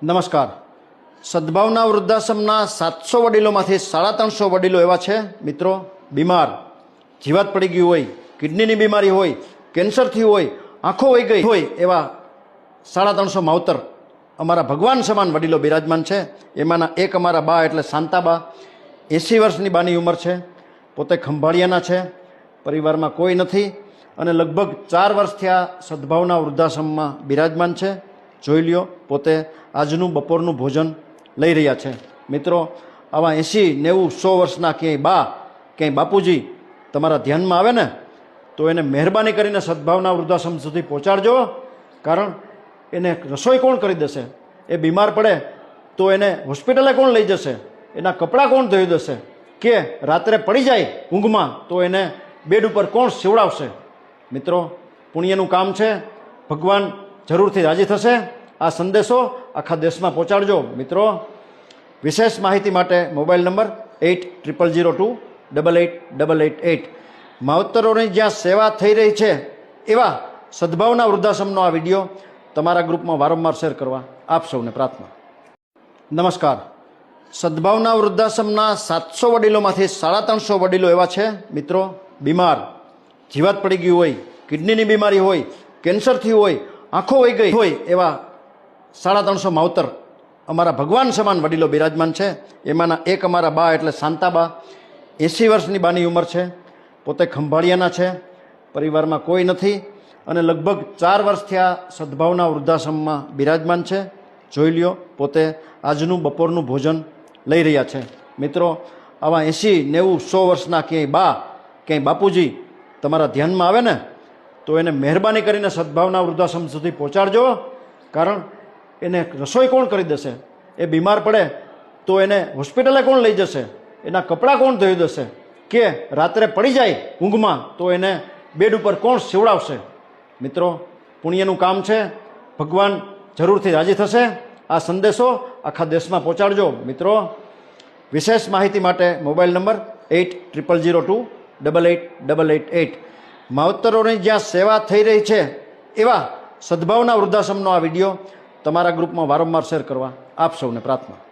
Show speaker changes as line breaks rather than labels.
નમસ્કાર. સદભાવના વૃદ્ધાશ્રમના 700 વડીલોમાંથી 350 વડીલો એવા છે મિત્રો, બીમાર, જીવાત પડી ગઈ હોય, કિડનીની બીમારી હોય, કેન્સરથી હોય, આંખો વહી ગઈ હોય એવા 350 માવતર અમારા ભગવાન સમાન વડીલો બિરાજમાન છે. એમાંના એક અમારા બા એટલે શાંતાબા, 80 વર્ષની બાની ઉંમર છે, પોતે ખંભાળિયાના છે, પરિવારમાં કોઈ નથી અને લગભગ 4 વર્ષથી આ સદભાવના વૃદ્ધાશ્રમમાં બિરાજમાન છે. જોઈ લ્યો, પોતે આજનું બપોરનું ભોજન લઈ રહ્યા છે. મિત્રો, આવા 80, 90, 100 વર્ષના ક્યાંય બા, ક્યાંય બાપુજી તમારા ધ્યાનમાં આવે ને તો એને મહેરબાની કરીને સદભાવના વૃદ્ધાશ્રમ સુધી પહોંચાડજો. કારણ એને રસોઈ કોણ કરી દેશે? એ બીમાર પડે તો એને હોસ્પિટલે કોણ લઈ જશે? એના કપડાં કોણ ધોઈ દેશે? કે રાત્રે પડી જાય ઊંઘમાં તો એને બેડ ઉપર કોણ સિવડાવશે? મિત્રો, પુણ્યનું કામ છે, ભગવાન જરૂરથી રાજી થશે. આ સંદેશો આખા દેશમાં પહોંચાડજો. મિત્રો, વિશેષ માહિતી માટે મોબાઈલ નંબર 8000028888. માવતરોની જ્યાં સેવા થઈ રહી છે એવા સદભાવના વૃદ્ધાશ્રમનો આ વિડીયો તમારા ગ્રુપમાં વારંવાર શેર કરવા આપ સૌને પ્રાર્થના. નમસ્કાર. સદભાવના વૃદ્ધાશ્રમના 700 વડીલોમાંથી 350 વડીલો એવા છે મિત્રો, બીમાર, જીવાત પડી ગઈ હોય, કિડનીની બીમારી હોય, કેન્સરથી હોય, આંખો વહી ગઈ હોય એવા 350 માવતર અમારા ભગવાન સમાન વડીલો બિરાજમાન છે. એમાંના એક અમારા બા એટલે શાંતાબા, 80 વર્ષની બાની ઉંમર છે, પોતે ખંભાળિયાના છે, પરિવારમાં કોઈ નથી અને લગભગ 4 વર્ષથી આ સદભાવના વૃદ્ધાશ્રમમાં બિરાજમાન છે. જોઈ લ્યો, પોતે આજનું બપોરનું ભોજન લઈ રહ્યા છે. મિત્રો, આવા 80, 90, 100 વર્ષના ક્યાંય બા, ક્યાંય બાપુજી તમારા ધ્યાનમાં આવે ને તો એને મહેરબાની કરીને સદભાવના વૃદ્ધાશ્રમ સુધી પહોંચાડજો. કારણ એને રસોઈ કોણ કરી દેશે? એ બીમાર પડે તો એને હોસ્પિટલે કોણ લઈ જશે? એના કપડાં કોણ ધોઈ દેશે? કે રાત્રે પડી જાય ઊંઘમાં તો એને બેડ ઉપર કોણ સિવડાવશે? મિત્રો, પુણ્યનું કામ છે, ભગવાન જરૂરથી રાજી થશે. આ સંદેશો આખા દેશમાં પહોંચાડજો. મિત્રો, વિશેષ માહિતી માટે મોબાઈલ નંબર 8000028888. માવતરોની જ્યાં સેવા થઈ રહી છે એવા સદભાવના વૃદ્ધાશ્રમનો આ વિડીયો તમારા ગ્રુપમાં વારંવાર શેર કરવા આપ સૌને પ્રાર્થના.